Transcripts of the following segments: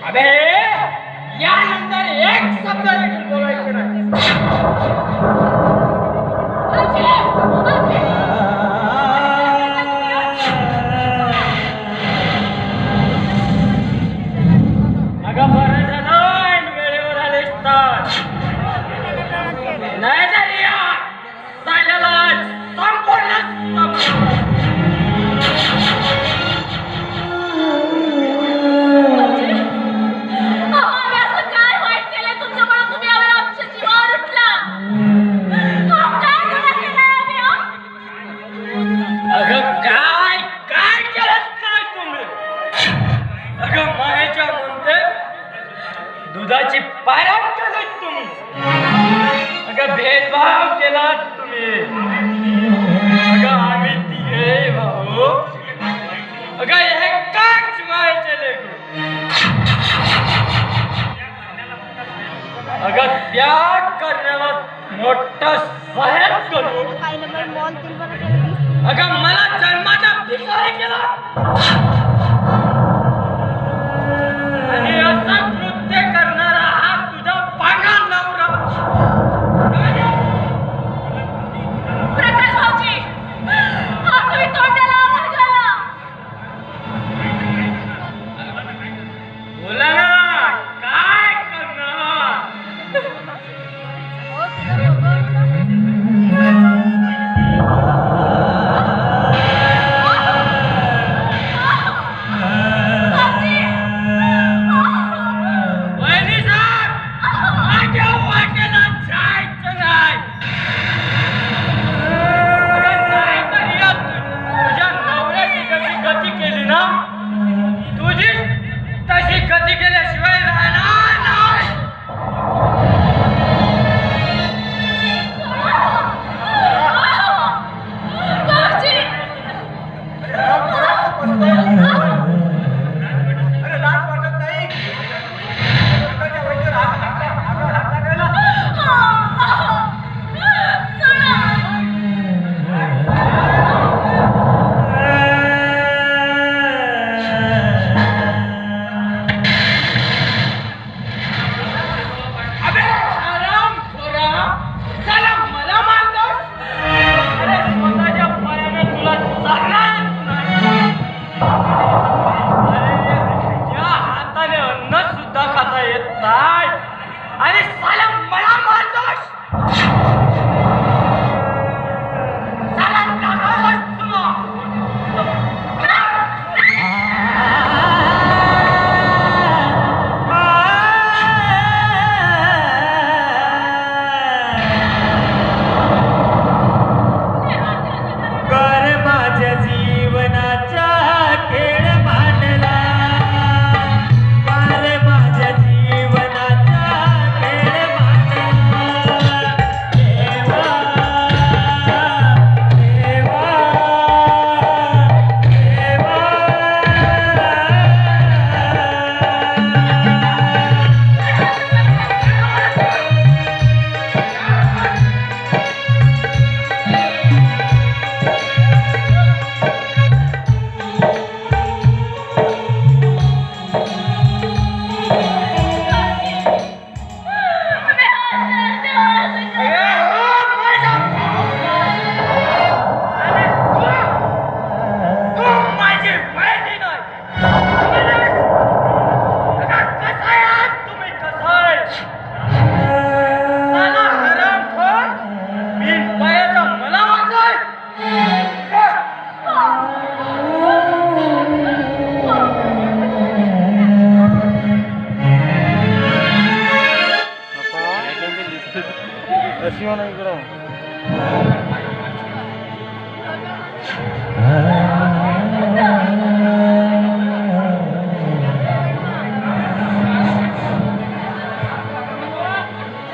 अबे यानंतर एक शब्द बोलायचं नाही. अगं बरं झालं वेळेवर आलेस तर नाही तर या साल्याला संपूर्ण दुधाची पायराट केलं तुम्ही. अगं भेदभाव केला तुम्ही. अगं आम्ही तिघे भाऊ अगं एकाच मायेचे लेकरू. अगं त्याग करण्याला मोठा साहेब करू. अगं मला जन्माचा भिकारी केला आणि असं कृत्य करणारा हा तुझा पांढरा नवरा. प्रकाश भाऊजी तुम्ही तोंडाला आवाज घाला. बोला ना काय करणार.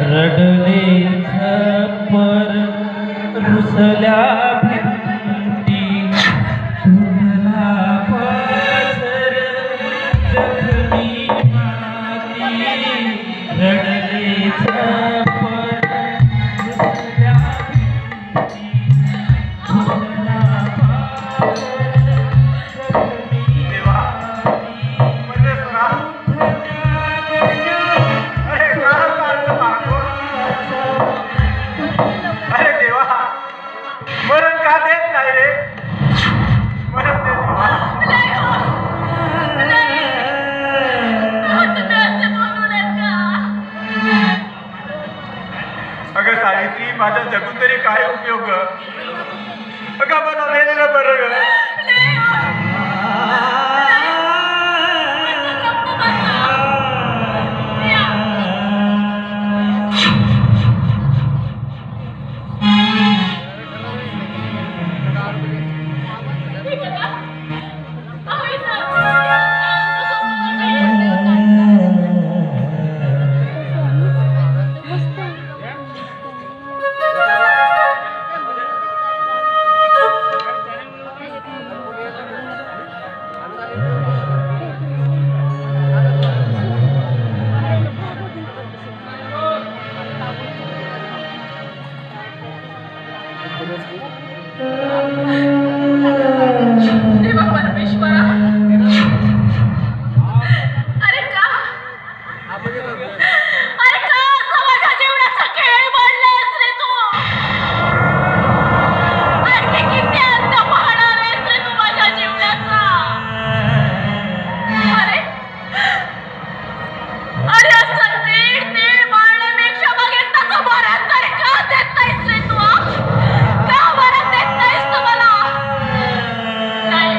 रडले छप्पर रुसल्या भिंती तुला पसर जखमी माती रडले छप्पर रुसल्या भिंती तुला पसर जखमी अरे देवा मरण का देत नाही रे मरण दे देवा नाही हो. नाही. तुम्ही असे बोलू नका. अगं सावित्री माझ्या जगून तरी काय उपयोग अगं मला मेलेलं बरं ग नाही हो. नाही. गप्प बसा. या. ठीक आहे का? अहो, इथं. देवा परमेश्वरा, अरे का असा माझ्या जीवनाचा खेळ मांडलास रे तू? आणखी किती अंत पाहणार आहेस रे तू माझ्या जीवनाचा? अरे अरे असं तीळ मारण्यापेक्षा मग एकदाचं मरण तरी का देत नाहीस रे तू? का मरण देत नाहीस तू मला? नाही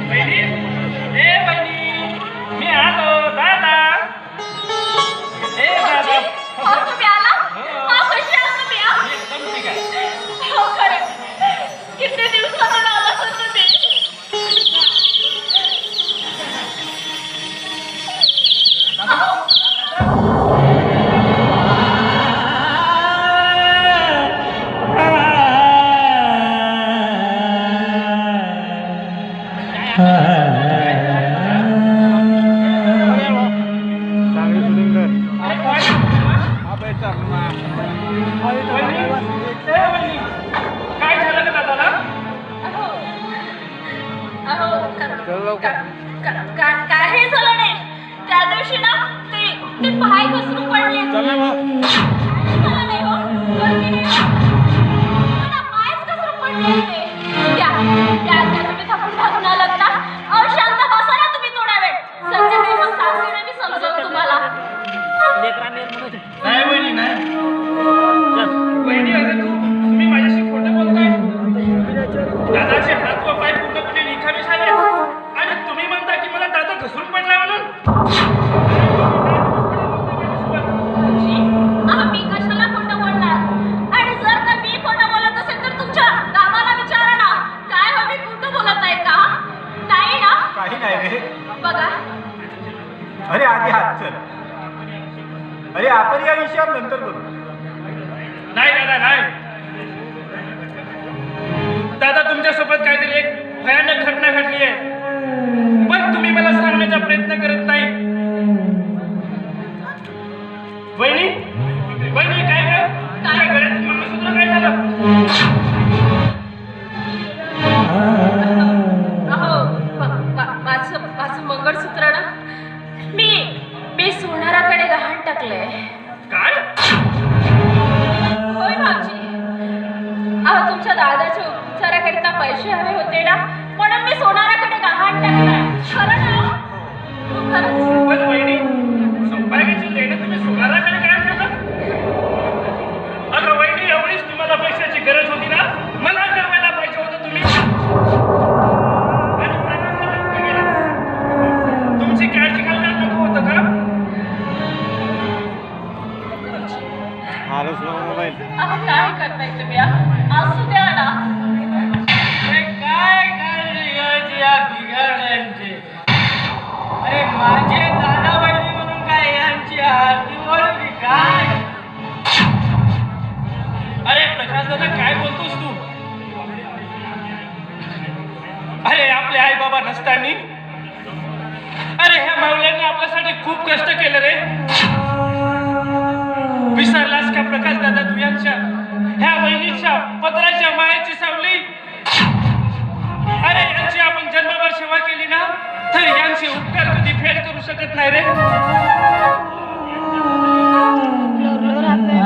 बहिणी, ए बहिणी, मी आलो दादा. ए दादा, तुम्ही आला कशी आहात तुम्ही एकदम ठीक आहे. हो खरं किती दिवसांनी आला तुम्ही काय झालं का दादाला? काही झालं नाही त्या दिवशी ना ते पाय घसरून पडले झालं नाही हो गर्मी नाही हो. मला पायच घसरून पडले होते. त्या तुम्ही थकून भागून आलात ना शांत बसा ना तुम्ही थोडा वेळ संध्याकाळी मग सांगते ना मी समजावून तुम्हाला नाही बहिणी नाही. बहिणी अगं तुम्ही माझ्याशी खोटं बोलताय. दादाचे हात व पाय पूर्णपणे निखामी झाले आणि तुम्ही म्हणता की मला दादा घसरून पडला म्हणून. मी कशाला खोटं बोलणार आणि जर का मी खोटं बोलत असेल तर तुमच्या गावाला विचारा ना काय हो मी खोटं बोलत आहे का नाही ना काही नाही रे. बघा अरे आधी हात चल. अरे आपण या विषयावर नंतर बोलू. नाही दादा नाही. दादा तुमच्यासोबत काहीतरी एक भयानक घटना घडली आहे पण तुम्ही मला सांगण्याचा प्रयत्न करत नाही. वहिनी वहिनी काय ग तुझ्या गळ्यात मंगळसूत्र काय झालं? अहो माझं मंगळसूत्र ना मी सोनाराकडे गहाण टाकलंय. काय? होय भाऊजी अहो तुमच्या दादाच्या उपचाराकरिता पैसे हवे होते ना म्हणून मी सोनाराकडे गहाण टाकलाय. खरं ना खरंच पण वहिनी सौभाग्याची देणं तुम्ही सोनाराकडे काय ठेवलं? अगं वहिनी एवढीच तुम्हाला पैशाची गरज होती ना मला कळवायला पाहिजे होतं तुम्ही. आणि प्रकाश कुठे गेला? तुमची काळजी घालण्यात नको होतं का? अहो काय करताय तुम्ही असू द्या ना. अरे काय काळजी घ्यायची या बिघाड्यांची? अरे माझे दादा बहिणी म्हणून काय यांची आरती बोलली काय? अरे प्रकाश दादा काय बोलतोस तू? अरे आपले आई बाबा नसताना अरे ह्या माऊल्यांनी आपल्यासाठी खूप कष्ट केलं रे. विसरलास का प्रकाश दादा तू यांच्या ह्या बहिणीच्या पत्राच्या मायेची सावली? अरे यांची आपण जन्मभर सेवा केली ना तर यांचे उपकार कधी फेड करू शकत नाही रे.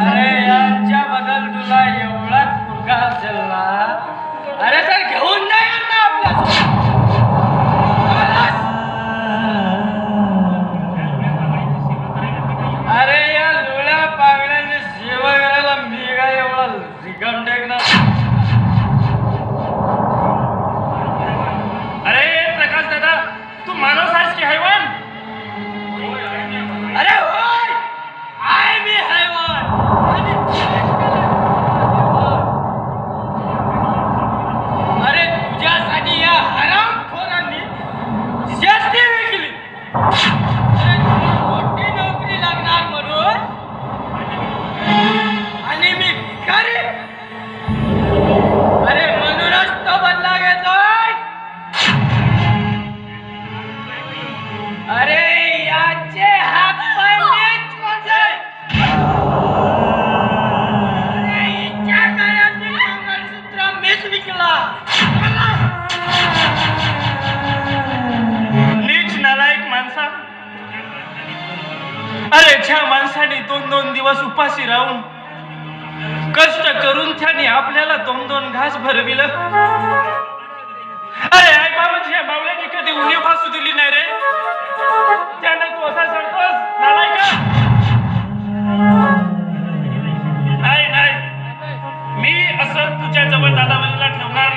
अरे यांच्या बद्दल तुला एवढाच मुलगा असेल ना अरे सर घेऊन नाही ना आपल्या. अरे या लोळ्या पागड्यांची सेवा करायला मी काय एवढा रिकाम टेकणार? अरे प्रकाश दादा तू माणूस आहेस की हैवान? अरे होय आहे मी हैवान. आणि अरे तुझ्यासाठी या हरामखोरांनी शेती विकली. अरे तुला मोठी नोकरी लागणार म्हणून आणि मी भिकारी. अरे म्हणूनच तो बदला घेतोय. अरे याचे हात पाय नीट मोजे. अरे हिच्या गळ्यातील मंगळसूत्र मीच विकला. नीच नालायक माणसा. अरे ज्या माणसाने 2-2 दिवस उपाशी राहून कष्ट करून त्याने आपल्याला 2-2 घास भरविलं. अरे आई बाबाजी या बावल्याने कधी उणीव भासू दिली नाही रे. त्याने तू असा सांगतोस नालायका? नाही नाही मी असं तुझ्या जवळ दादा बहिणीला ठेवणार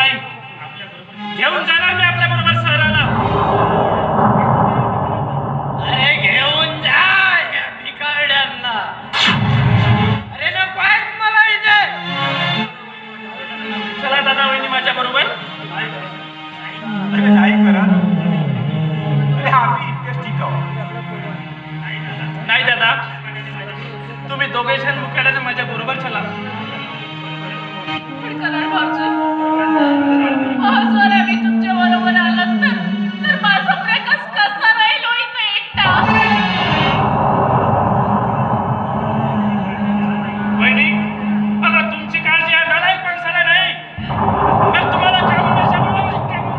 दादा वहिनी माझ्या बरोबर? अरे नाही करा. अरे आम्ही इतकेच ठीक आहोत. नाही दादा, तुम्ही दोघे जण मुख्याला माझ्या बरोबर चला. पण करार भाऊजी, जर आम्ही तुमच्या बरोबर आलात तर माझा प्रकाश कसा राहील हो इथे एकटा? वहिनी, अगं तुमची काळजी आहे नालायक माणसाला नाही. तर तुम्हाला काम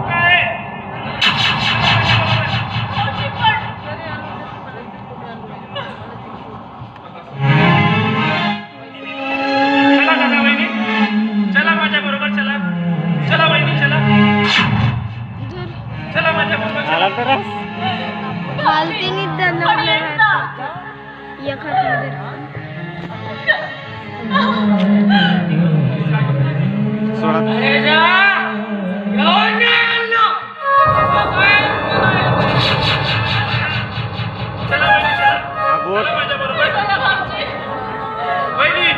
काय? भाऊजी पण चला दादा वहिनी, चला माझ्या बरोबर चला. चला वहिनी चला. चला माझ्या बरोबर चला. मालतीने त्यांना पण एकदा. एक हात चला वहिनी चला. चला माझ्या बरोबर. चला भाऊजी. वहिनी,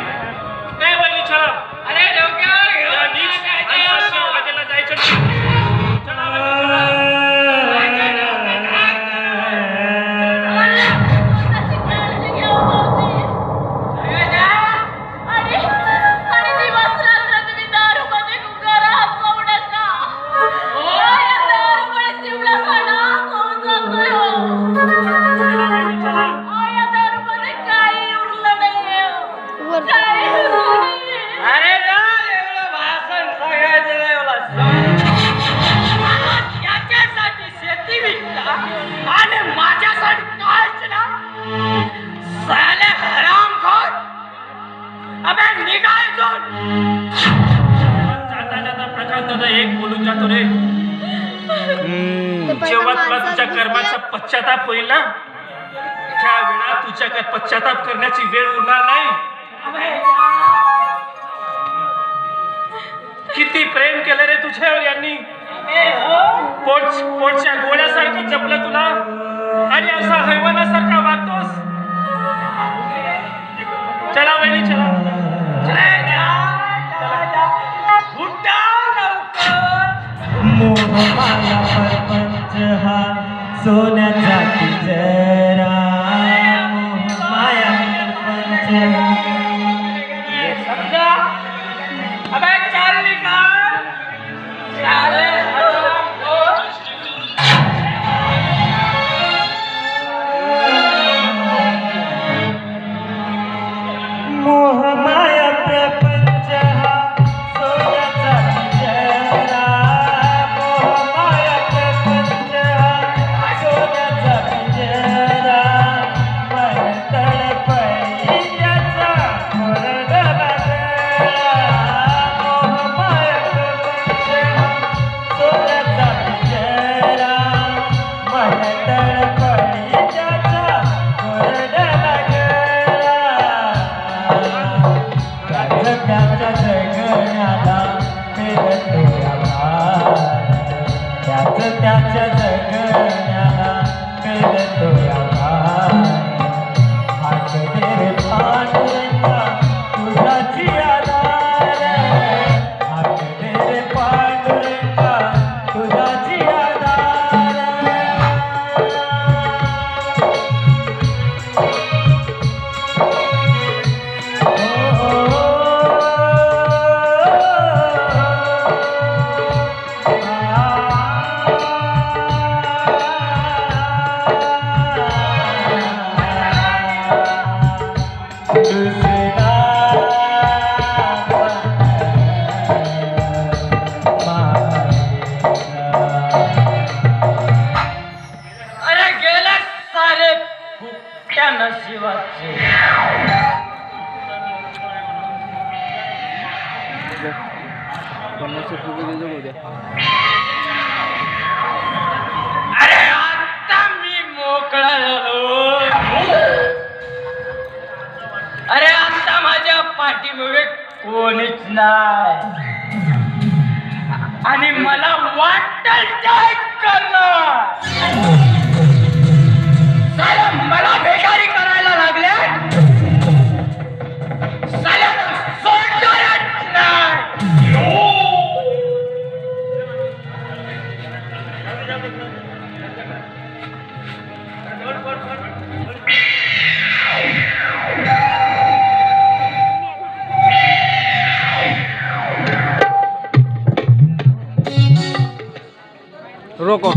नाही वहिनी चला. या नीच आणि शिवराजाला जायचं नाही. चला वहिनी चला. स्वतःची काळजी घ्या हो भाऊजी. आणि दिवस रात्र तुम्ही दारूमध्ये गुंगारा हसवू नका. या दारूमुळे शिवला सणा होऊन जातोय हो. चला वहिनी चला. या दारूमध्ये काही उरलं नाहीये. वर काही उरलं नाहीये. त्याच्यासाठी शेती विकता आणि माझ्यासाठी काहीच ना. साले हरामखोर. अबे निघायचो. जाता जाता प्रकाश दादा एक बोलून जातो रे. ते पहिलं जेव्हा तुला माणसाला तुझ्या कर्माचा दिसलं. पश्चाताप होईल ना, त्यावेळा तुझ्याकडे पश्चाताप करण्याची वेळ उरणार नाही. किती प्रेम केलं रे तुझ्यावर यांनी. पोटच्या गोळ्यासारखं जपलं तुला आणि असा हैवानासारखा वागतोस. चला वहिनी चला. मोह माया परपंच हा सोन्याचा पिंजरा. मोह माया परपंच समजा. अबे चाल निकाल. साले हरामखोर. मोह माया प्रपंच हा सोन्याचा पिंजरा. मोह माया प्रपंच हा सोन्याचा पिंजरा. मन तळपळी त्याचा मुरडला गळा. मोह माया प्रपंच हा सोन्याचा पिंजरा. मन तळपळी त्याचा मुरडला गळा. त्याच्या जगण्याला मिळतो आभार. त्याच्या जगण्याला मिळतो आभार. हात दे पांडुरंगा तुझाची आधार. हात दे पांडुरंगा तुझाची आधार. अरे गेला सारे फुकट्या नशिबाचे. अरे आता मी मोकळा झालो. अरे आता माझ्या पाठीमागे कोणीच नाही आणि मला वाटेल काय करणार. साला मला बेकारी करायला लागले. साल्याला सोडणारच नाही. रोको.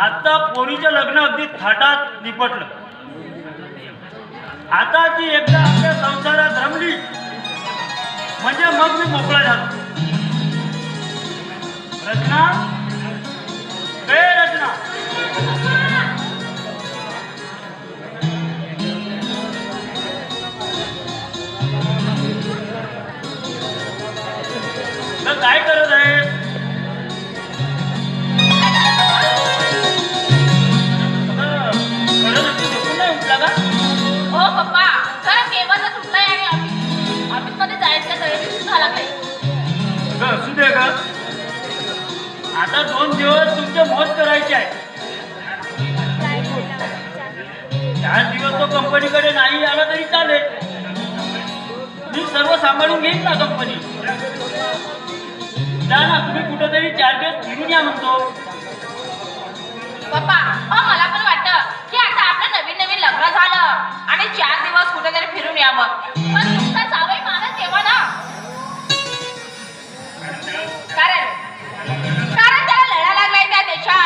आता पोरीचं लग्न अगदी थाटात निपटलं. आता ती एकदा आपल्या संसारात रमली म्हणजे मग मी मोकळा झालो. रचना, रचना, काय करत आहे? हो पप्पा, जरा केव्हाचा सुटलाय आणि ऑफिसमध्ये जायचं तयारी सुद्धा लागलाय. असू दे ग, आता 2 दिवस तुमचे मौज करायचे आहे. 4 दिवस तो कंपनीकडे नाही आला तरी चालेल. मी सर्व सांभाळून घेईन ना कंपनी. जा ना, तुम्ही कुठेतरी 4 दिवस फिरून या म्हणतो. पप्पा, मला पण वाटतं की आता आपलं नवीन नवीन लग्न झालं आणि 4 दिवस कुठेतरी फिरून यावं. पण तुमचा जावई मानत तेव्हा ना, कारण त्याला लढा लागलाय त्याच्या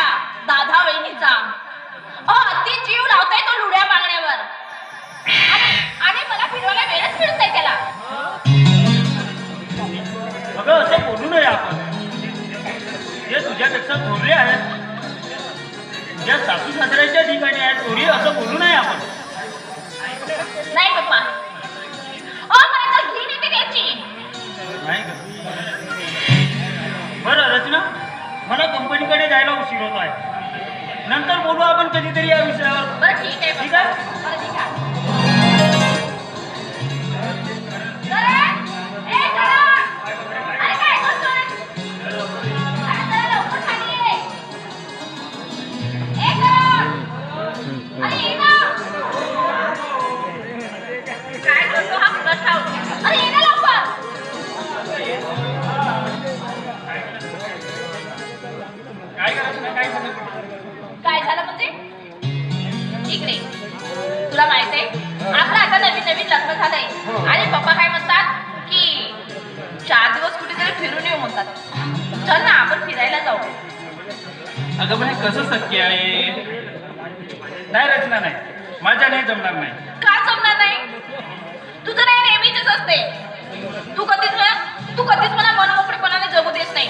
दादा वहिनीचा. अति जीव लावताय तो लुड्या मागण्यावर आणि मला फिरवायला वेळच मिळत नाही त्याला. अगं, असं बोलू नये आपण. हे तुझ्यापेक्षा थोरले आहेत, तुझ्या सासू सासऱ्याच्या ठिकाणी आहेत. थोडी असं बोलू नये आपण. नाही पप्पा, मला तर घी येते त्याची. नाही का? बरं रचना, मला कंपनीकडे जायला उशीर होत आहे. नंतर बोलू आपण कधीतरी या विषयावर. बरं ठीक आहे. ठीक आहे? बरं ठीक आहे. अरे काय करतोय? अरे जरा लवकर खाली ये. अरे ये ना. काय करतो हा कुठं ठाव? अरे ये ना लवकर. काय करायचं? काय झालं म्हणजे? इकडे तुला माहित आहे आपलं आता नवीन नवीन लग्न झालंय आणि पप्पा काय म्हणतात की 4 दिवस कुठेतरी फिरून येऊ म्हणतात. चल ना, आपण फिरायला जाऊ. अगं पण हे कसं शक्य आहे? नाही रचना, नाही, माझ्या नाही जमणार. नाही का जमणार नाही? तुझं नाही नेहमीच असते. तू कधीच मला मनमोकळेपणाने जगू देत नाही.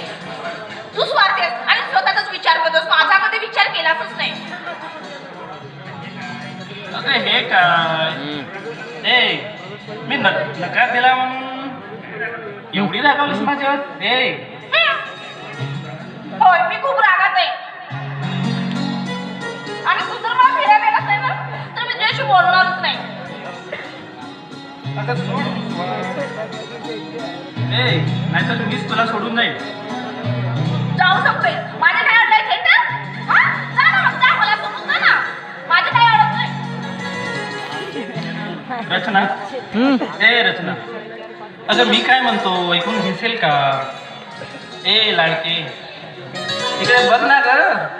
तू स्वार्थी आहेस आणि स्वतःचाच विचार करतोस. माझा कधी विचार केलाच नाही. अगं हे काय? मी नकार दिला म्हणून एवढी रागावलीस माझ्यावर? होय, मी खूप रागात आहे. आणि तू जर मला फिरायला येत असेल ना तर मी तुझ्याशी बोलणारच नाही. आता सोड. नाहीतर मीच तुला सोडून जाईल. जाऊ शकतोय. माझे काय अडलायचे तर जा ना, मग जा, मला सोडून जा ना. माझे काय अडत नाही. रचना ए रचना, अगं मी काय म्हणतो ऐकून घेसेल का? ए लाडके, इकडे बघ ना ग.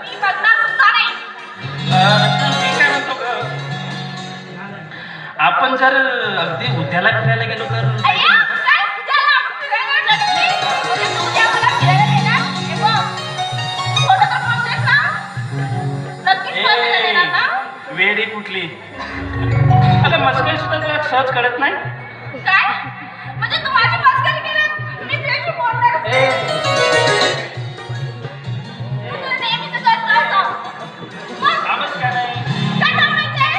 मी बघणार सुद्धा नाही. रचना, मी काय म्हणतो ग, आपण जर अगदी उद्याला फिरायला गेलो तर? अय्या, काय उद्याला आपण फिरायला जायचं? म्हणजे तू उद्या मला फिरायला नेणार? हे बघ, खोटं तर बोलतेस ना? नक्कीच फिरायला नेणार ना? वेडी कुठली? अगं मस्करी सुद्धा तुला सहज कळत नाही. काय? म्हणजे तू माझी मस्करी केली? मी तुझ्याशी बोलणार. तुला नेहमीच करत असतो. मग कामच काय नाही. काय थांबायचंय?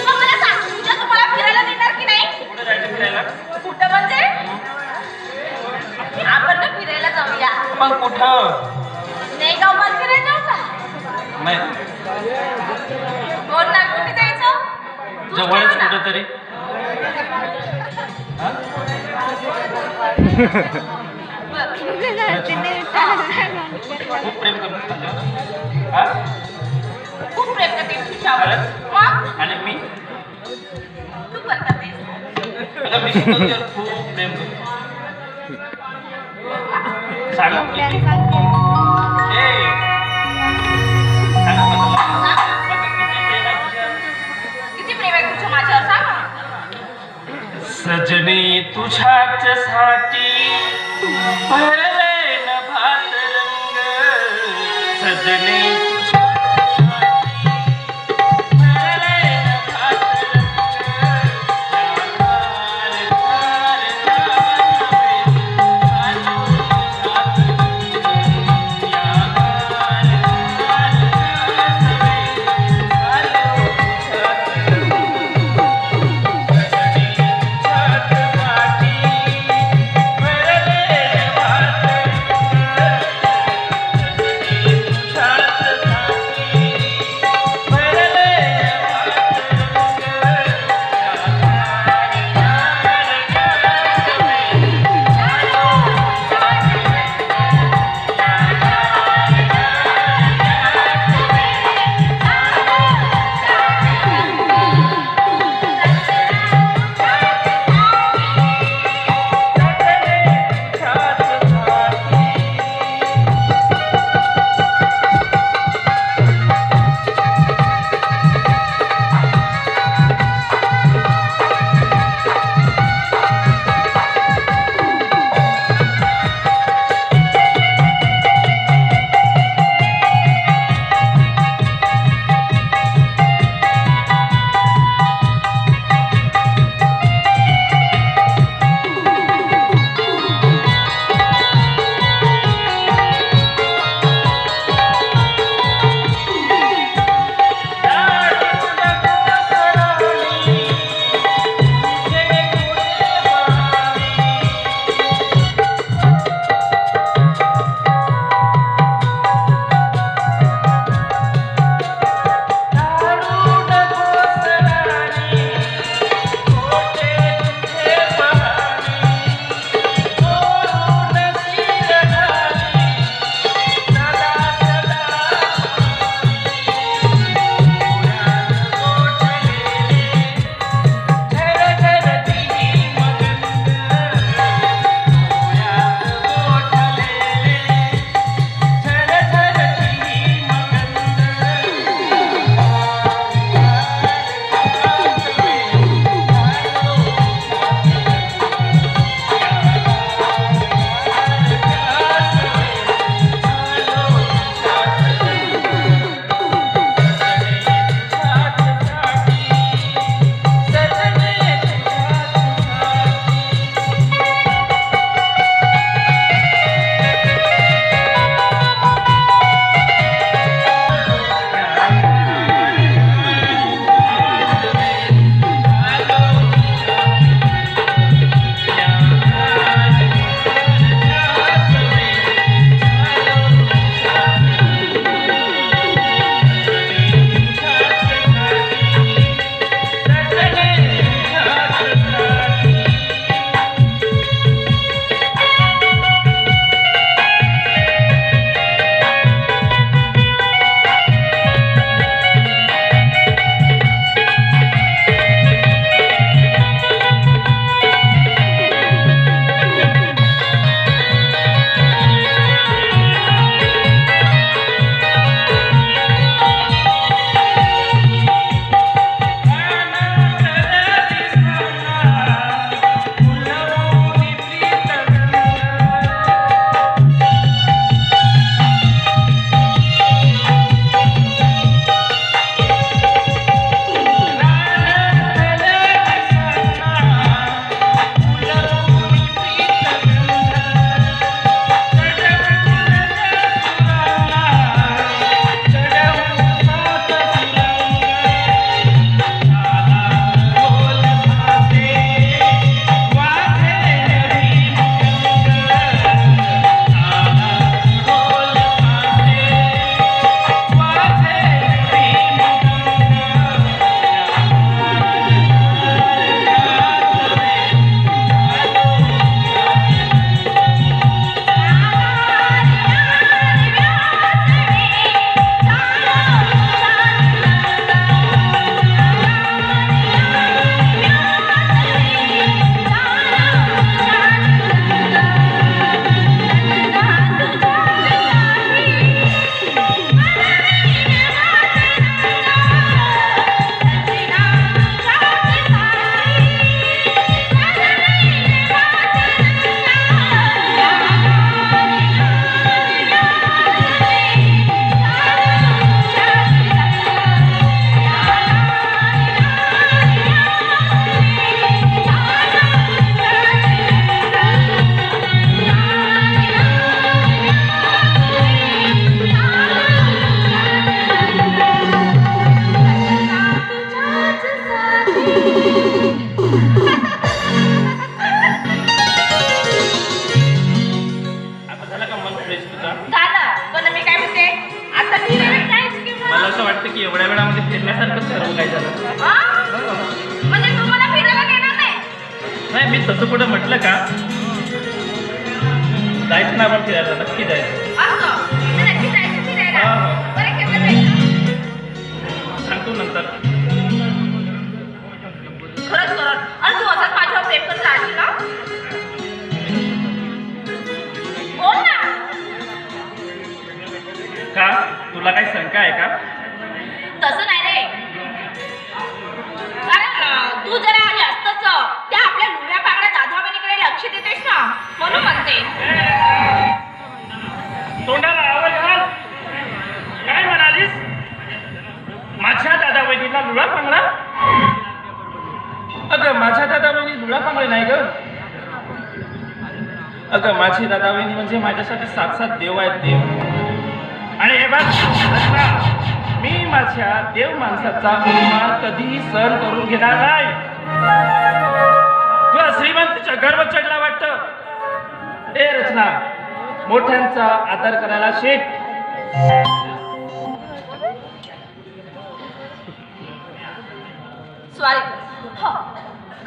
मग मला सांग, उद्या तू मला फिरायला नेणार की नाही? कुठं जायचं फिरायला? कुठं म्हणजे? आपण ना फिरायला जाऊया. पण कुठं? नाही गावात फिरायला जाऊ का? नाही, बोल ना, कुठे जायचं? तूच जवळच ठरव ना. कुठं तरी. हा? बरं. खूप प्रेम करतो तुझ्यावर. हा? खूप प्रेम करते तुझ्यावर. खरंच? मग आणि मी? तू पण करतेस. अगं मी सुद्धा तुझ्यावर खूप प्रेम करतो. सांग किती? ए, सांग मला. अगं किती प्रेम आहे तुझ्यावर? किती प्रेम आहे तुझं माझ्यावर सांग ना. सजनी तुझ्याच साठी भरले नभात रंग, सजनी तुझ्याच काय झालं हा? म्हणजे तू मला फिरायला घेणार नाही? नाही मी तसं कुठं म्हटलं का जायचं ना आपण फिरायला नक्की जायचं असं तर नक्की जायचं फिरायला. हा, हा. बरं केव्हा जायचं? सांगतो नंतर खरंच करत आणि तू असाच माझ्यावर प्रेम करत राहशील ना? बोल ना. का तुला काही शंका आहे का तसं नाही रे. कारण तू जरा जास्तच त्या आपल्या लुऱ्या पागड्या दादाबाईकडे लक्ष देतेस ना म्हणून म्हणते. तोंडाला आवाज घाल काय म्हणालीस माझ्या दादा बहिणीला लुळा पांगळा अगं माझ्या दादा बहिणी लुळा पांगळे नाही ग अगं माझी दादा बहिणी म्हणजे माझ्यासाठी साक्षात देव आहेत देव आणि हे बघ रत्ना, मी माझ्या देव माणसाचा अपमान कधीही सहन करून घेणार नाही. तुला श्रीमंतीच्या गर्व चढला वाटतं ए रचना मोठ्यांचा आदर करायला शिक. सॉरी. हो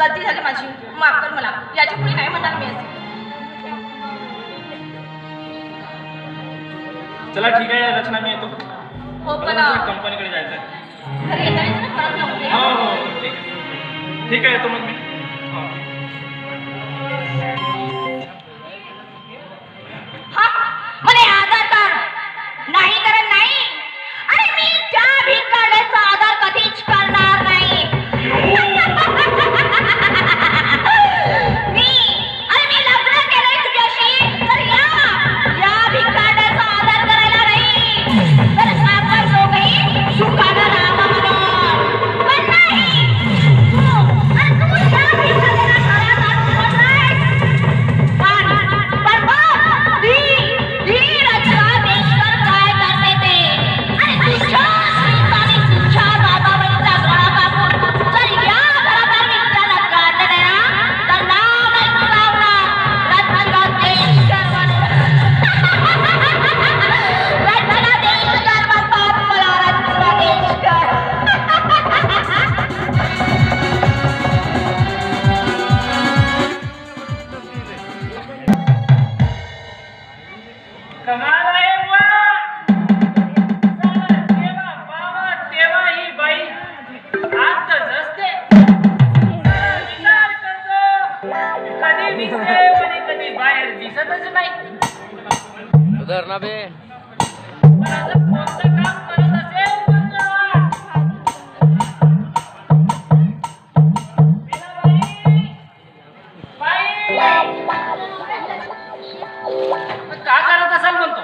गलती झाली माझी, माफ कर मला. याच्या पुढे नाही म्हणणार मी असे. चला ठीक आहे रचना मी येतो हो पण कंपनीकडे जायचं घरी येताना जरा फरक लावते. हो हो ठीक आहे ठीक आहे येतो मग मी हो. हा मला आधार कर नाही करत नाही. आणि मी त्या भिकाऱ्याचा आधार कधीच करणार नाही. मी लग्न केलंय तुझ्याशी तर या भिकाऱ्याचा आधार करायला नाही. तर आपण दोघेही सुखानं राहावं म्हणून. पण नाही तू या भिकाऱ्याला घरात आणून नाही. पण बघ ही रचना देशकर काय करते ते. आणि तुझ्या स्मिताने तुझ्या दादाबाईचा गळा कापून जर या घराबाहेर निघताना काढलं नाही ना तर नाव नाही सुनावणार रचना देशकर रचना देशकर म्हणतात मला रचना देशकर. कमाल आहे बुवा. तेव्हा बाबा तेव्हा ही बाई आज तर जसते विचार करतो कधी दिसते आणि कधी बाहेर दिसतच नाही. पण असं कोणतं काम करत असेल मंगळवार? बाई का करत असाल म्हणतो.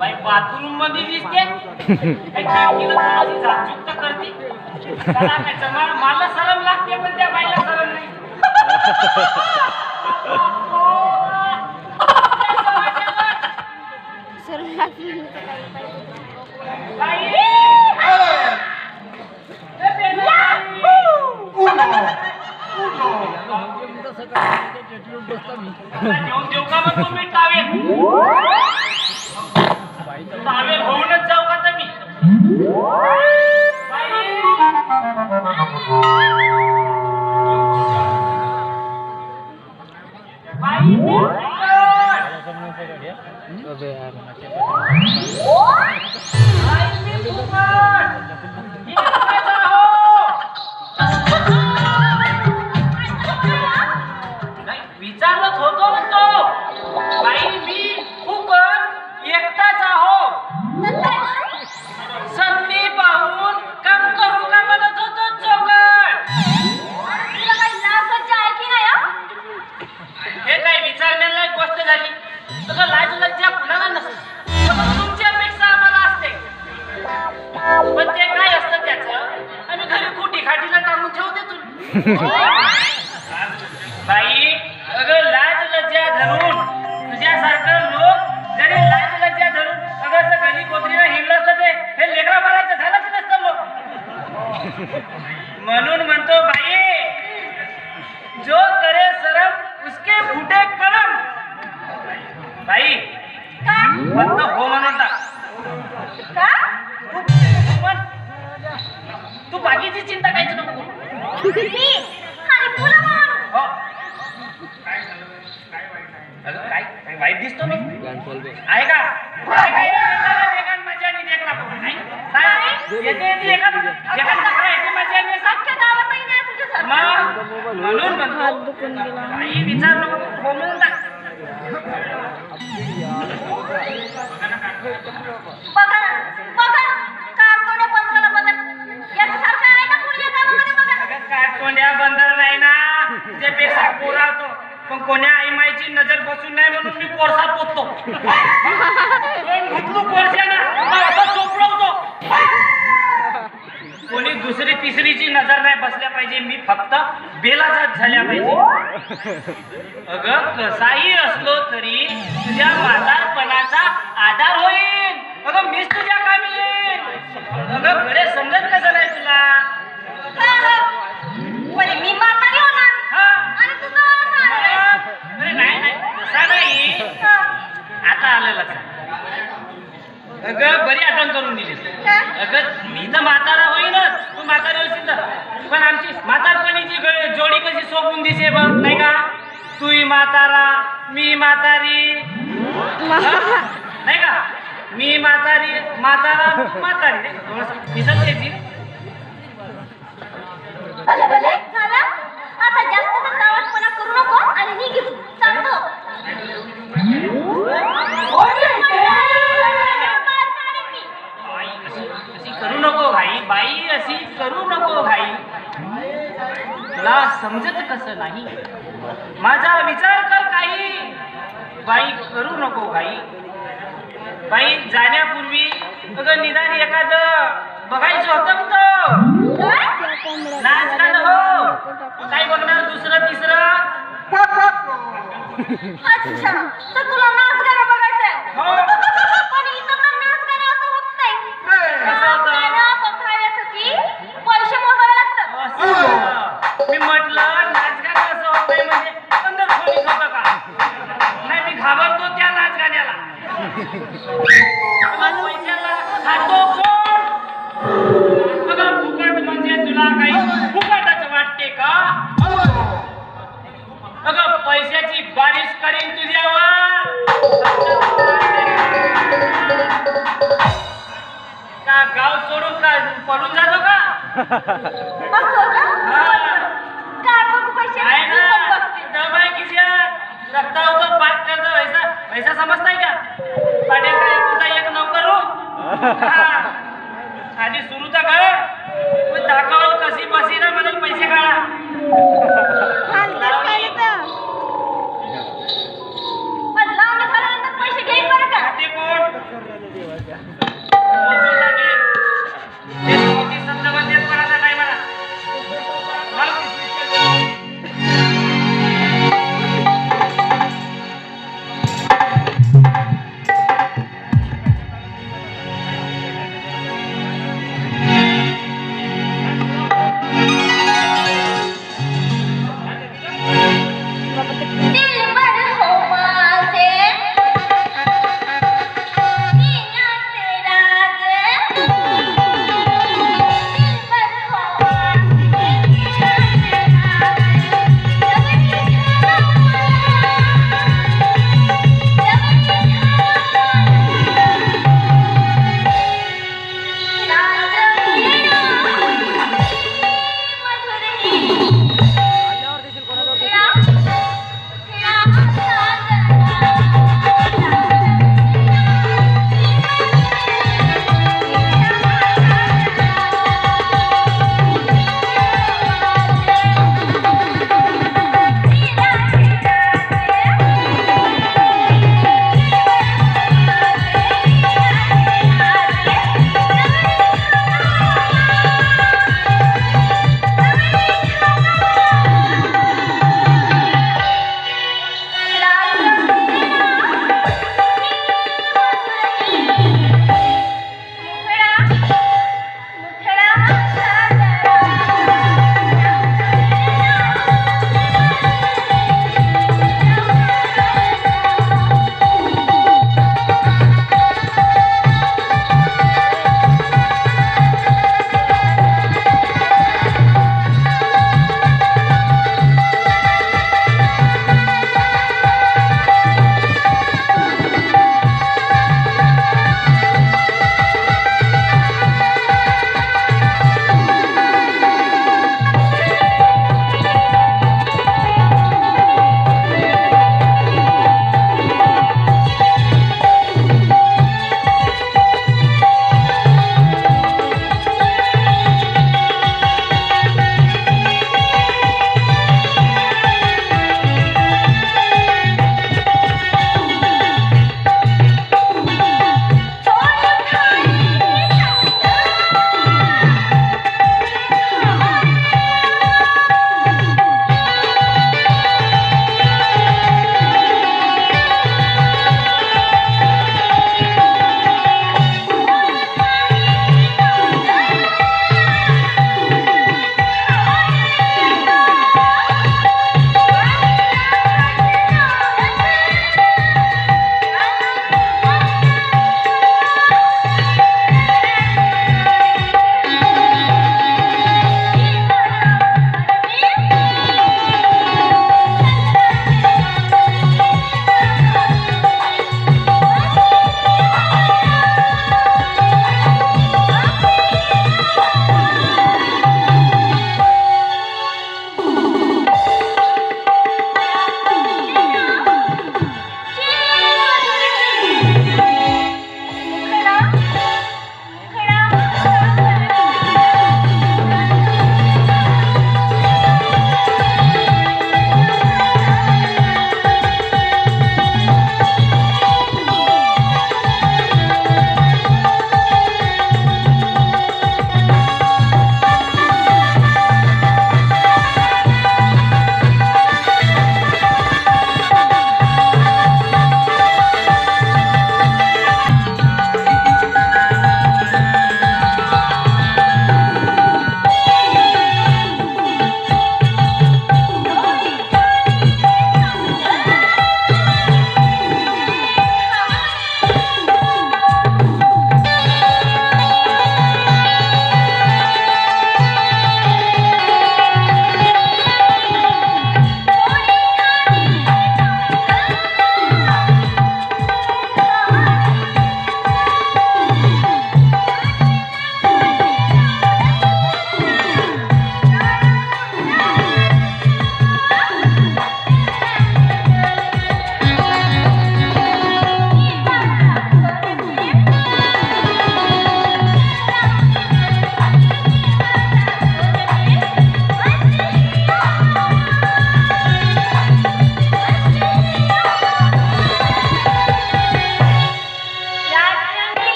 बाई बाथरूम मध्ये दिसते झाकझुक तर करते. त्याला काय जमा- मला सरम लागते पण त्या बाईला सरम नाही. सर बाई! देव का मग तुम्ही टावेल होऊनच जाऊ का तर मी. विचारलंच होतो म्हणतो. बाई मी फुकट एकटाच आहो. संधी पाहून काम करू का म्हणत होतो चौकट. तुला काही लाज लज्जा आहे की नाही हं? हे काय विचारण्यालायक गोष्ट झाली. तसं लाज लज्जा कुणाला नसते. तुमच्यापेक्षा आम्हाला असते. पण ते काय असतं त्याचं आम्ही घरी कुठी खाटीला टाकून ठेवते तुम्ही. बाई अगं लाज लज्जा धरून तुझ्यासारखं लोक जरी लाज लज्जा धरून अगं असं गली कोथरीला हिंडलं असतं ते हे लेकरा बाळाचं झालंच नसतं लोक. म्हणून म्हणतो बाई जो करे शरम उसके फुटे करम. बाई का फक्त हो म्हणून टाक. का पण तू बाकीची चिंता काहीच नको करू. मी आणि तुला म्हणून हो. अगं काय काय वाईट दिसतो मी आहे का काय काय एकान मजा आणि एक नको नाही काय येते येते एकान तक्रार येते मजा आणि अख्ख्या गावातही नाही तुझ्यासारखं. म्हणून हात म्हणतो दुखून गेला. काही विचार नको हो म्हणून टाक. बघा बघा कारकोने बंदराला बघा याच्यासारखं आहे का पुढच्या गावामध्ये बघा. अगं काय कोण्या बंदर नाही ना त्यापेक्षा पोरावतो पण कोण्या आई माईची नजर बसून नाही म्हणून मी कोळसा पोचतो. घुटलू कोळशानं असं चोपडवतो. कोणी दुसरी तिसरीची नजर नाही बसल्या पाहिजे. मी फक्त बेलाचाच झाल्या पाहिजे. अगं कसाही असलो तरी तुझ्या म्हातारपणाचा आधार होईल. अगं मीच तुझ्या कामी येईल. अगं खरे समजत कसं नाही तुला. म्हणजे मी म्हातारी होणार हा आणि तुझं होणार आहे. अरे नाही नाही तसा नाही. आता आलं लक्षात. अगं बरी आठवण करून दिलीस. अगं मी तर म्हातारा होईनच तू म्हातारी होशील तर पण आमची म्हातारपणीची जोडी कशी सोबून दिसे बघ नाही का. तूही म्हातारा मी म्हातारी नाही का. मी म्हातारी म्हातारा तू म्हातारी दिसत त्याची. झालं आता जास्त गावातपणा करू नको आणि निघ सांगतो. अशी करू नको घाई बाई अशी करू नको घाई. तुला समजत कसं नाही. माझा विचार कर काही. बाई करू नको घाई. बाई जाण्यापूर्वी अगं निदान एखादं बघायचं होतं तो नाच गाणं हो. काय बघणार दुसरं तिसरं. अच्छा तर तुला नाच गाणं बघायचंय. हो. पण इथं तर नाच गाणं असं होत नाही. कसं होतं? नाच गाणं बघायसाठी पैसे मोजावे लागतात. असं. मी म्हटलं नाच गाणं असं होत नाही म्हणजे अंदर खोलीत होतं का. नाही मी घाबरतो त्या नाच गाण्याला. पैशाला खातो कोण. अगं फुकट म्हणजे तुला काही फुकटच वाटते का. अगं पैशाची बारिश करीन तुझ्यावर. का गाव सोडून का पळून जातो का. असं का? हा. काय बघू पैसे आहे मी पण ना बघते. दबाई खिशात रखता हो तो बात करता वैसा वैसा समजताय का. पाटील का एकुलता एक नौकर हो. आधी सुरू तर कर दाखवल कशी बसी ना म्हणाल पैसे काढा. हालतेच काय तर. पण लावणं झाल्यानंतर पैसे घेईन बरं का. ते कोण मोजून टाकेल. ते मोठी संदर्भात देत मला नाही मला.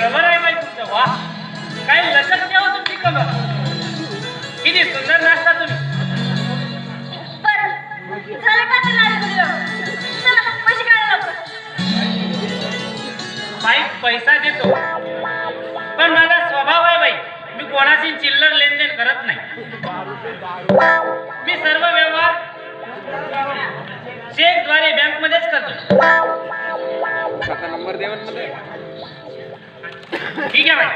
रबर आहे बाई तुमचं. वा, काय लचक द्यावं तुमची कमर. किती सुंदर नाचता तुम्ही. बरं झालं का तर लाडू चला पैसे काढा लवकर. बाई पैसा देतो, पण माझा स्वभाव आहे बाई, मी कोणाशी चिल्लर लेनदेन करत नाही. मी सर्व व्यवहार चेकद्वारे बँकमध्येच करतो. ठीक आहे बाई.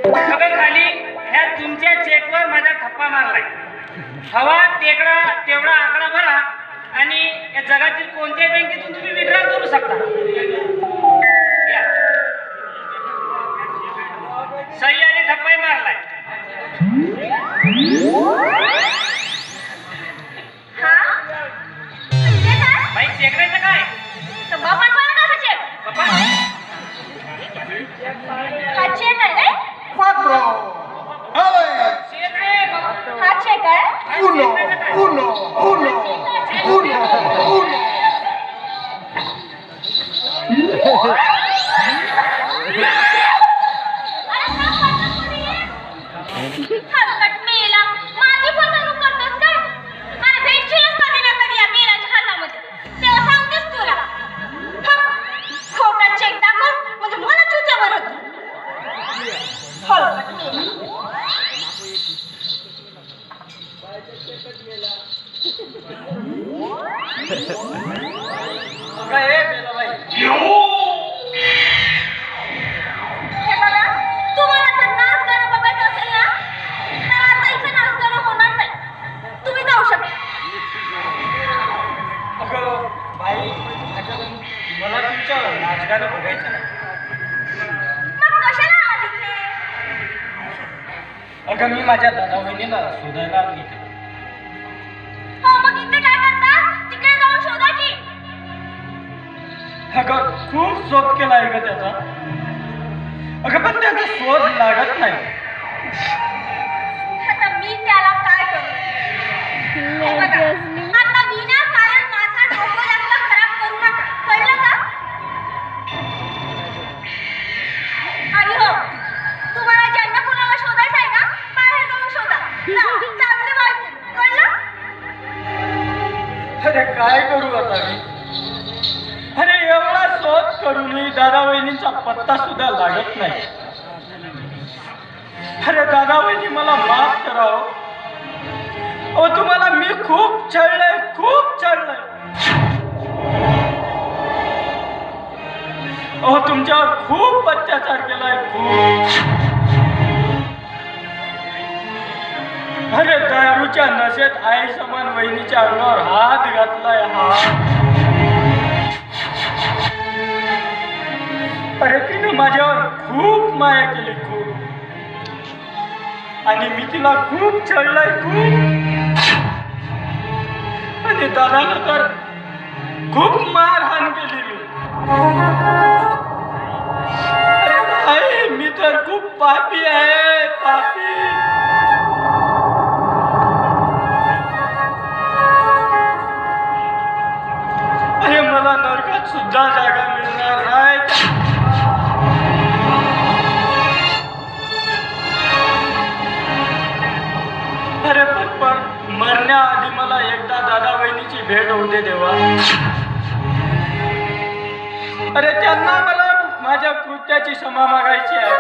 खबर खाली ह्या तुमच्या चेकवर माझा ठप्पा मारलाय. हवा तेवढा आकडा भरा आणि या जगातील कोणत्याही बँकेतून तुम्ही विड्रॉल करू शकता. या. सही आणि ठप्पाही मारलाय. हा ते काय बाई चेकरायचं काय? तर बापान मला कसं चेक बाबा हा चेक आहे रे. चेक रे बाबा. हा चेक आहे. हलकट मेला, माझी फसवणूक करतोस का? अरे भेटशीलच कधी ना कधी या मेलाच्या हातामध्ये, तेव्हा सांगतेस तुला. खोटा चेक दाखव म्हणजे मला चुत्यावर होतो. हलकट मेला. हे बघा, तुम्हाला जर नाच गाणं बघायचं असेल ना, तर आता इथे नाच गाणं होणार नाही. तुम्ही जाऊ शकता. अगं बाई, मला तुमच्या नाचगाणं बघायचं नाही. मग कशाला आला तिथे? अगं मी माझ्या दादा वहिनीला शोधायला गेले. हो मग इथे काय करता? तिकडे जाऊन शोधा की. अगं खूप शोध केलाय ग त्याचा. अगं पण त्याचा शोध लागत नाही. आता मी त्याला काय करू? हे बघा, आता विनाकारण माझा डोकं जास्त खराब करू नका, कळलं का? आणि हो, तुम्हाला ज्यांना कोणाला शोधायचं आहे ना, बाहेर जाऊन शोधा. चांगले वाईट, कळलं? अरे काय करू आता मी? अरे एवढा शोध करूनही दादा वहिनींचा पत्ता सुद्धा लागत नाही. अरे दादा वहिनी मला माफ करावं. अहो तुम्हाला मी खूप छळलंय. अहो तुमच्यावर खूप अत्याचार केलाय, खूप. अरे दारूच्या नशेत आई समान वहिनीच्या अंगावर हात घातलाय, हात. अरे तिने माझ्यावर खूप माया केली, खूप. आणि मी तिला खूप छळलंय, खूप. आणि दादाला तर खूप मारहाण केली मी. अरे नाही, मी तर खूप पापी आहे, पापी. अरे मला नरकात सुद्धा जागा मिळणार नाही. अरे पण मरण्याआधी मला एकदा दादा वहिनीची भेट होऊ दे देवा. अरे त्यांना मला माझ्या कृत्याची क्षमा मागायची आहे.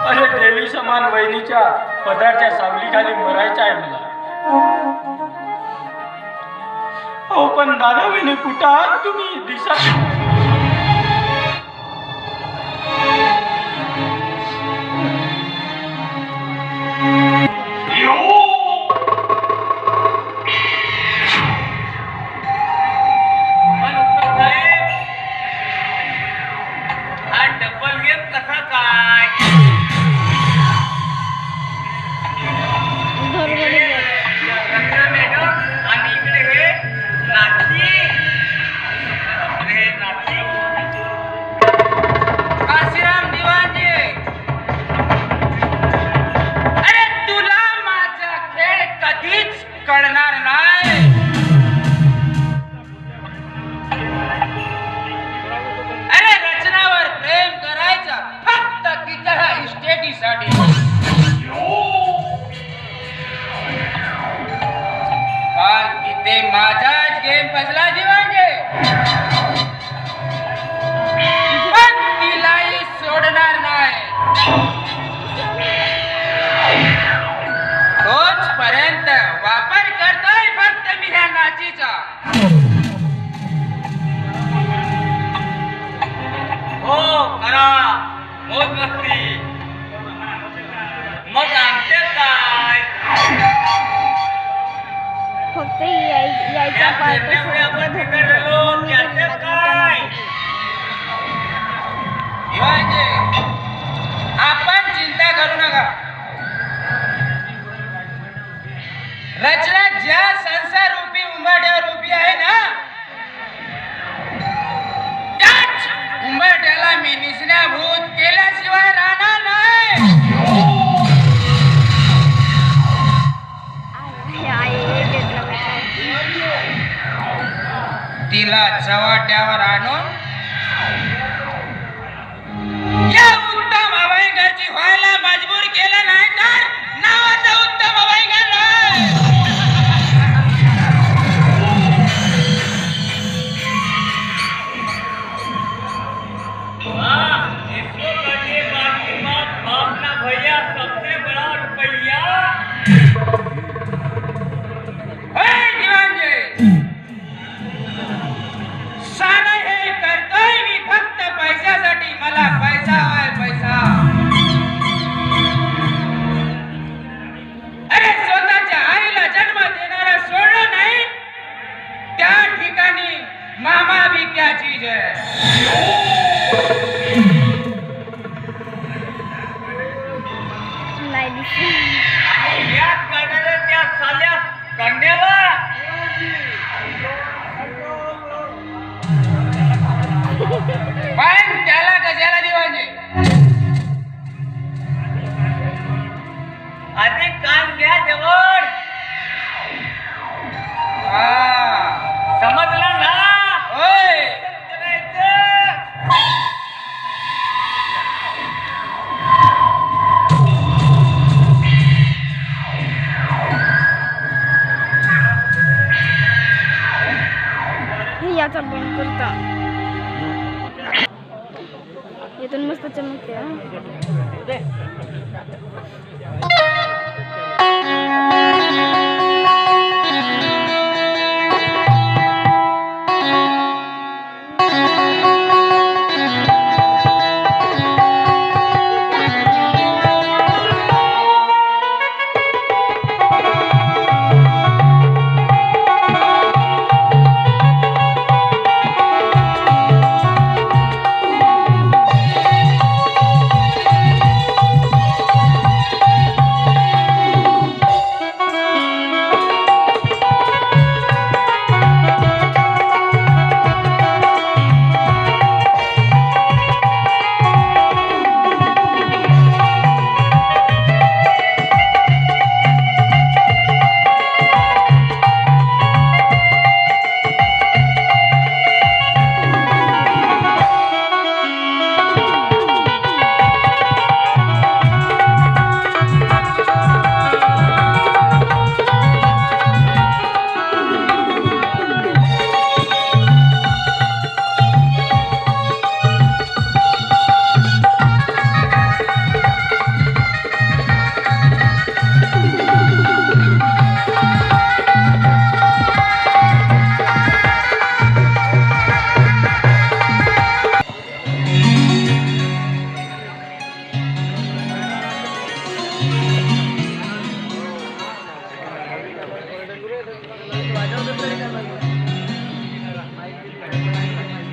अरे देवी समान वहिनीच्या पदाच्या सावलीखाली मरायचं आहे मला. हो पण दादा वहिनी कुठं आहात तुम्ही? दिसत हा डबल गेम कसा काय? मॅडम आणि इकडे हे नाची. नातीसाठी. पण तिथे माझाच गेम फसला जीवांचे. पण तिलाही सोडणार नाही. तोचपर्यंत वापर करतोय फक्त मी ह्या नाचीचा. हो करा मोज मस्ती. मग आमचे काय फक्त यायचा पार्ट दिवाणजी, आपण चिंता करू नका. रचना ज्या संसार रूपी उंबाट्यावर उभी आहे ना, त्याच उंबाट्याला मी निसण्याभूत केल्याशिवाय राहणार नाही. तिला चव्हाट्यावर आणून या उत्तम अभयंकरची व्हायला मजबूर केलं नाही तर नावाचं उत्तम अभयंकर नाही. इसको करने बाकी बात बाप ना भैया सबसे बड़ा रुपया. सारं हे करतोय मी फक्त पैशासाठी. मला पैसा हवाय, पैसा. अरे स्वतःच्या आईला जन्म देणारा सोडलं नाही, त्या ठिकाणी मामा भी क्या चीज है. नाही दिसली. आणि याच करणाऱ्या त्या साल्या कन्याला पण त्याला कशाला दिवायचे. अधिक काम घ्या जवळ. समजलं ना. होय. हे याचा बंद करता. यातून मस्त चमकते हा.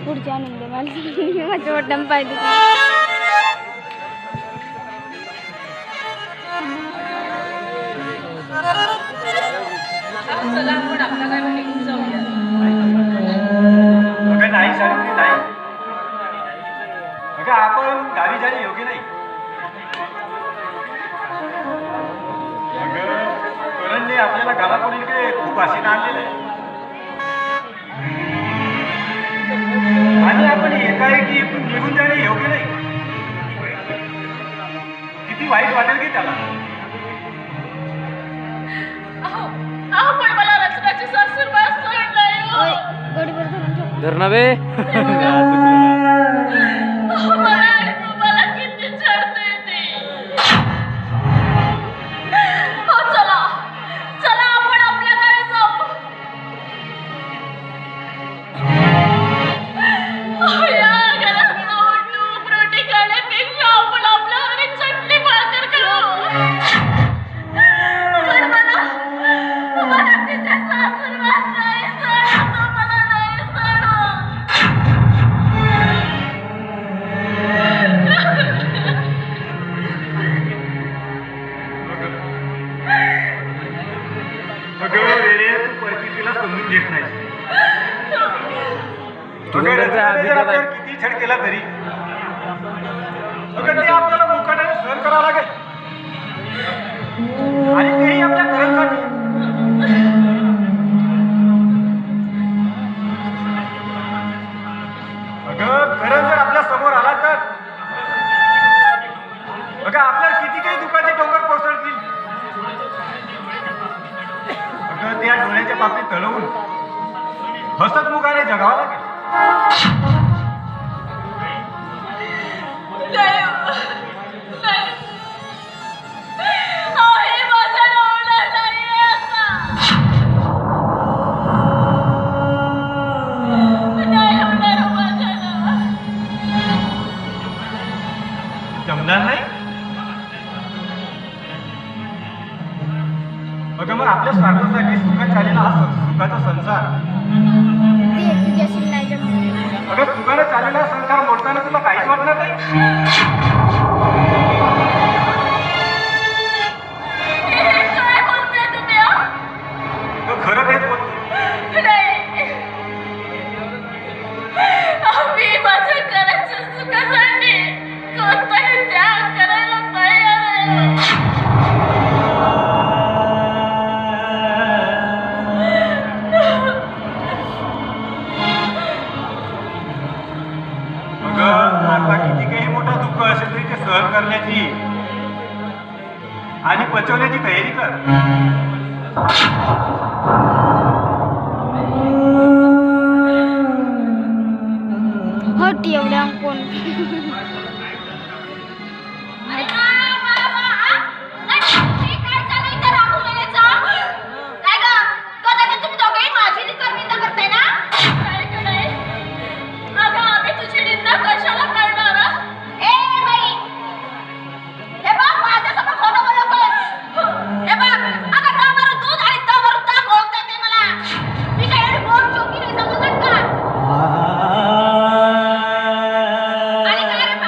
पुढच्या आनंद मला माझं वाटण पाहिजे. चला आपण आपल्या गावी निघून जाऊया. अगं नाही सावित्री नाही. अगं आपण गावी जाणे योग्य नाही. अगं करणने आपल्याला गावाकडे खूप आशेनं आणलेलं आहे आणि आपण एकाएकी इथून निघून जाणे योग्य नाही. किती वाईट वाटेल की त्याला. अहो पण मला रचनाची सासूरवास सहन नाही हो. ओय गोडीवर धरून ठेव. धरणावे मला आणि तुम्हाला किती चढते ते. हो चला चला आपण आपल्या घरी जाऊ. या घरात तूप रोटी खाण्यापेक्षा आपण आपल्या घरी चटणी भाकर खाऊ. पण मला तिच्या सासूरवास नाही सहन. मला नाही सहन. अगं वेळे तू परिस्थितीला समजून घेत नाही. तुझ्या अगं, घरचा रचनाने जर अधिकार आहे. आपल्यावर किती छळ केला तरी अगं ते आपल्याला मुकाट्याने सहन करावं लागेल आणि तेही आपल्या घरांसाठी. अगं खरं जर आपल्या समोर आला तर अगं आपल्याला किती काही दुःखाचे डोंगर कोसळतील. अगं त्या डोळ्याच्या पापणी तळवून हसतमुखाने जगावं लागेल. नाही नाही. अहो, हे माझं होणार नाहीये आता. नाही होणार हो माझ्यानं. जमणार नाही. अगं मग आपल्या स्वार्थासाठी सुखात चाललेला हा सुखाचा संसार ते तुझ्याशी नाही जमणार. अगं सुखाने चाललेला संसार मोडताना तुला काहीच वाटणार नाही. हे काय बोलताय तुम्ही हो? अगं खरं तेच बोलतो. नाही. आम्ही माझ्या घराच्या सुखासाठी कोणताही त्याग करायला तयार आहे. अगं आता किती काही मोठा दुःख असेल तरी ते सहन करण्याची आणि पचवण्याची तयारी कर. हट एवढ्या कोण आणि काय रे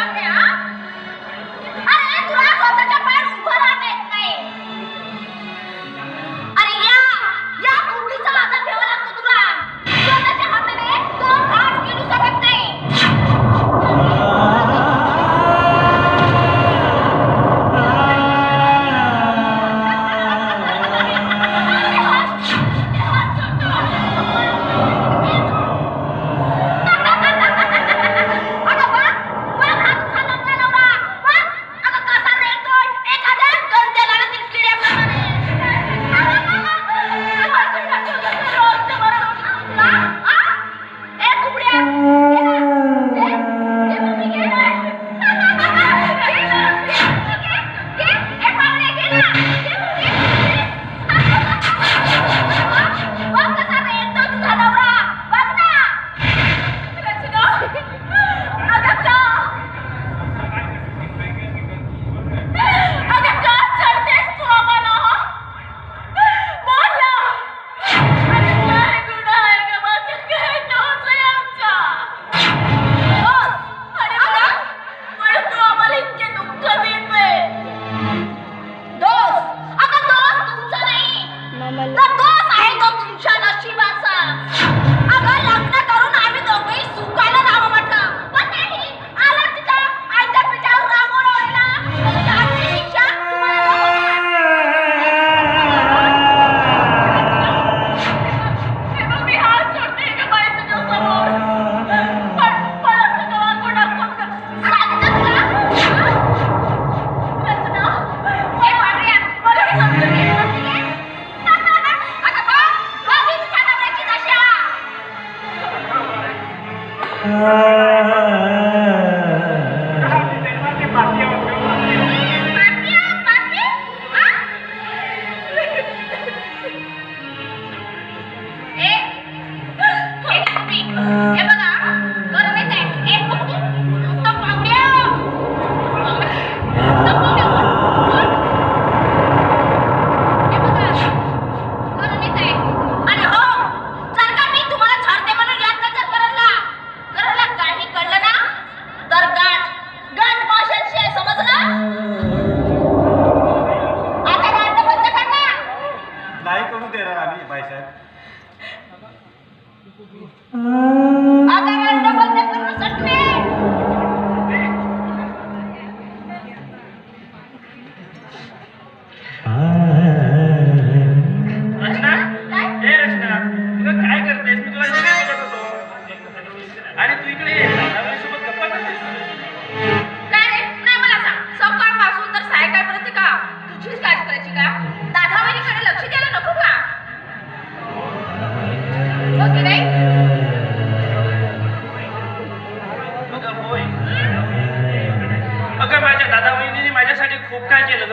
माझ्या दादा वहिनीने माझ्यासाठी खूप काय केलं ग.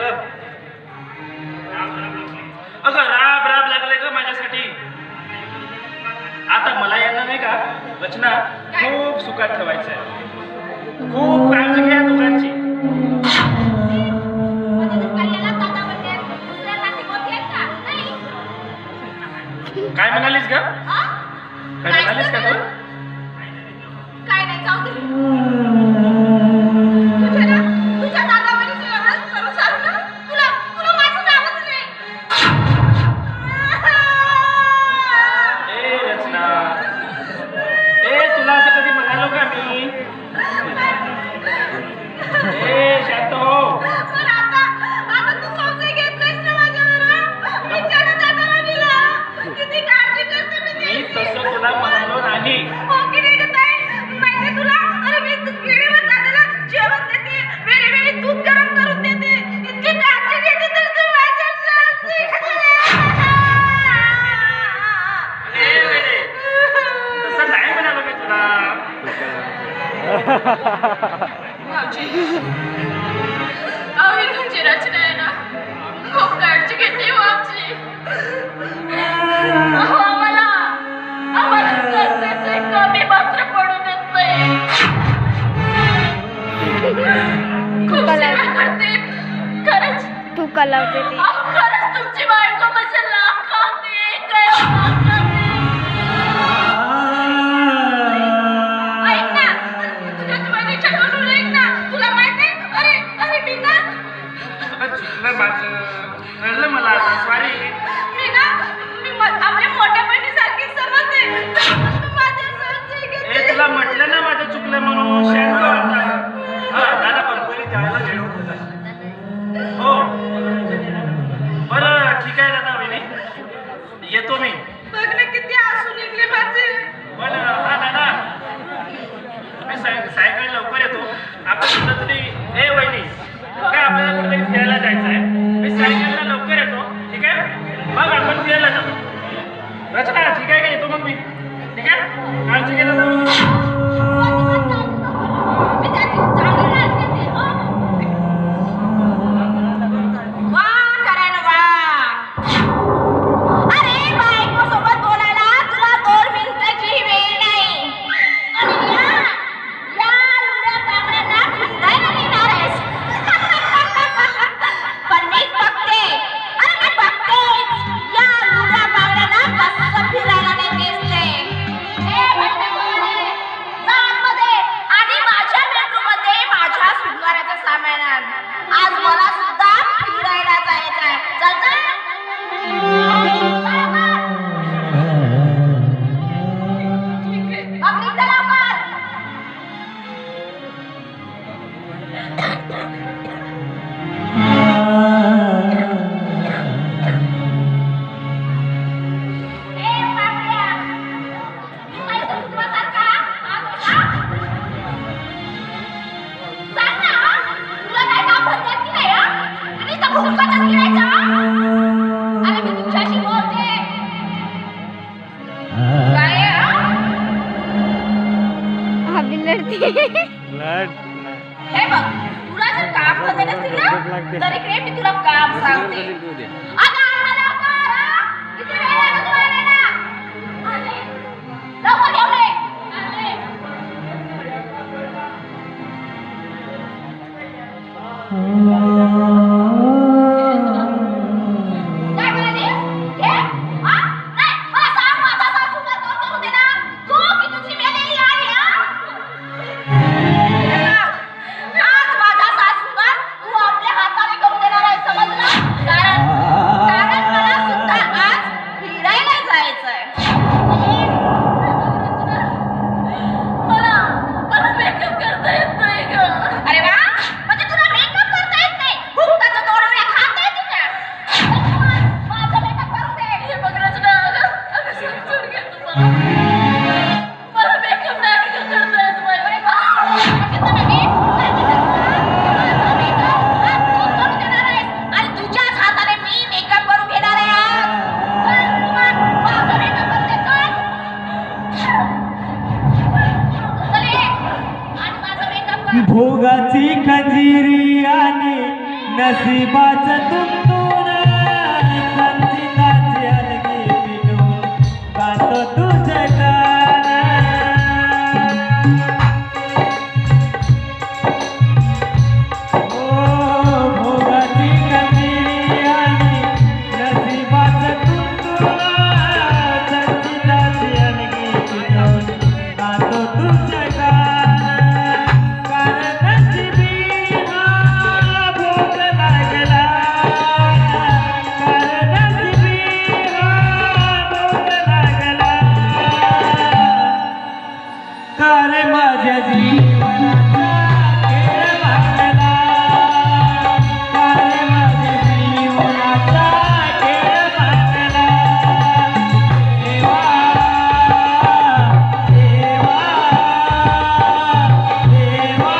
अगं राब राब लागले ग माझ्यासाठी. आता मला यांना नाही का रचना खूप सुखात ठेवायचं आहे. खूप काळजी घ्या दोघांची. काय म्हणालीस ग? काय म्हणालीस का तू? काय नाही, जाऊ दे. तुझ्या दादावरीचं एवढंच करू सारू ना, तुला माझं नावच नाही. ए रचना, ए तुला असं कधी म्हणालो का मी? ए शांत हो. पण आता तू संशय घेतलायस ना माझ्यावर. बिचारा दादाला दिला. किती काळजी करते मी मी त्याची. तसं तुला म्हणालो नाही. हो की नाही गं ताई? माहितीये तुला? अरे मी वेळेवर दादाला जेवण देते, वेळोवेळी दूध गरम करून देते. इतकी काळजी घेते तर तू माझ्यासाठी ए वेडे, तसं नाही म्हणालो मी तुला. आम्ही तुमची रचना आहे ना, खूप काळजी घेते हो आमची. अहो, आम्हाला रस्त्याचे कमी मात्र पडू देत नाही. खूप सेवा करते खरंच. तू कलावते ती. अहो, खरंच तुमची बायको म्हणजे लाख खाते, काय लाख खाते. ऐक ना, तुझ्या बहिणीच्या घरून ऐक ना. तुला माहिती आहे? अरे मी ना अगं चुकलं माझं, कळलं मला. सॉरी. आपल्या मोठ्या बहिणीसारखी समजते. तू माझ्या संशय घेते. ए तुला म्हटलं ना माझं चुकलं म्हणून. शांत हो आता. हा दादा कंपनी जायला गेलो होतो. हो बरं ठीक आहे दादा वहिनी, येतो मी. बघ ना किती आसू निघले माझे. पण हा दादा, मी सायंकाळी लवकर येतो. आपण कुठंतरी ए वहिनी काय आपल्याला कुठेतरी फिरायला जायचं आहे. मी सायंकाळला लवकर येतो. ठीक आहे? मग आपण फिरायला जातो. रचना ठीक आहे का? येतो मग मी. ठीक आहे? काळजी घे दादा. मी त्याची चांगली काळजी घेते. वा करण वा. अरे बायको सोबत बोलायला तुला 2 मिनिटाची वेळ नाही. आणि या लुड्या बांगड्यांना फिरायला नेणार आहेस. पण मी बघते, अरे मी बघतेच या लुड्या बांगड्यांना कसं फिरायला नेतेस ते. ए भट्टेकोने, जा आतमध्ये. आणि माझ्या बेडरूममध्ये माझ्या सुंदराच्या सामानात. आज मला सुद्धा फिरायला जायचं आहे. चल चल. मग निघ चला लवकर. ए पापड्या, तू काय कुत्र्यासारखा आत होता? सांग ना, तुला काय काम धंद्यात की नाही, हं? आणि त्या कुत्र्याचाच गिळायचा, हं? अरे मी तुझ्याशी बोलते. काय आहे, हं? हवी लढते. हे बघ, तुला जर काम धंदे नसतील ना, तर इकडे मी तुला काम सांगते. अगं, आम्हाला लवकर, हं? किती वेळ लागेल तुला यायला? आले. लवकर घेऊन ये. आले. काय म्हणालीस? हे? हा? नाही, मला सांग, माझा सासूला दोन करून दे ना. तू की तुझी मेलेली आई, हं? हे बघ, आज माझा सासूला तू आपल्या हाताने करून देणार आहे, समजलं? कारण मला सुद्धा आज फिरायला जायचंय. मला मेकअप करता येत नाही ग. अरे वा, म्हणजे तुला मेकअप करता येत भोगाची खजिरी आणि नशिबाचं तुंतून संचिताची अलगी पिटून गातो तुझं गाणं. ओ भोगाची खजिरी आणि नशिबाचं तुंतून संचिताची अलगी पिटून गातो तुझं गाणं. कारे माझ्या जीवनाचा खेळ भांडला, कारे माझ्या जीवनाचा खेळ भांडला. देवा देवा देवा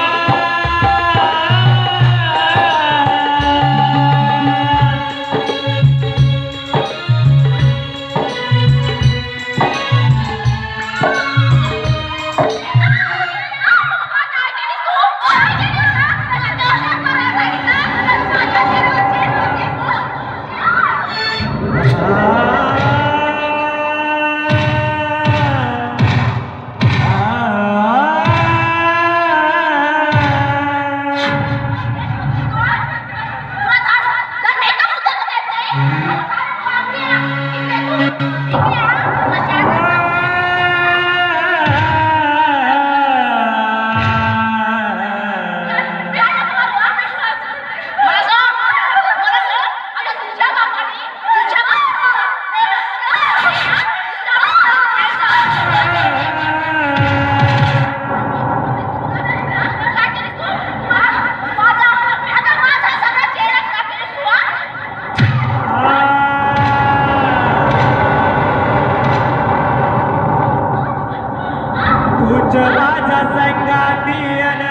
तुझं माझ्या संगाती अन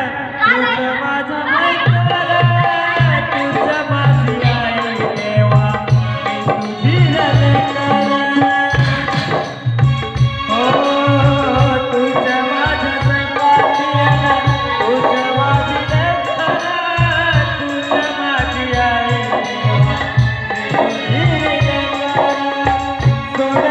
तुझं माझं मैत्र, तुझं माझी आई देवा मी तुझी लेकरं. हो तुझं माझ्या संगाती अन तुझं माझी लेकरं, तुझं माझी आई देवा मी तुझी लेकरं. सोड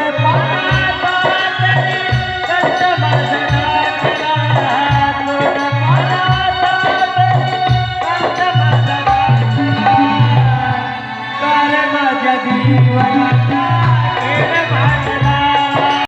जीवनाचा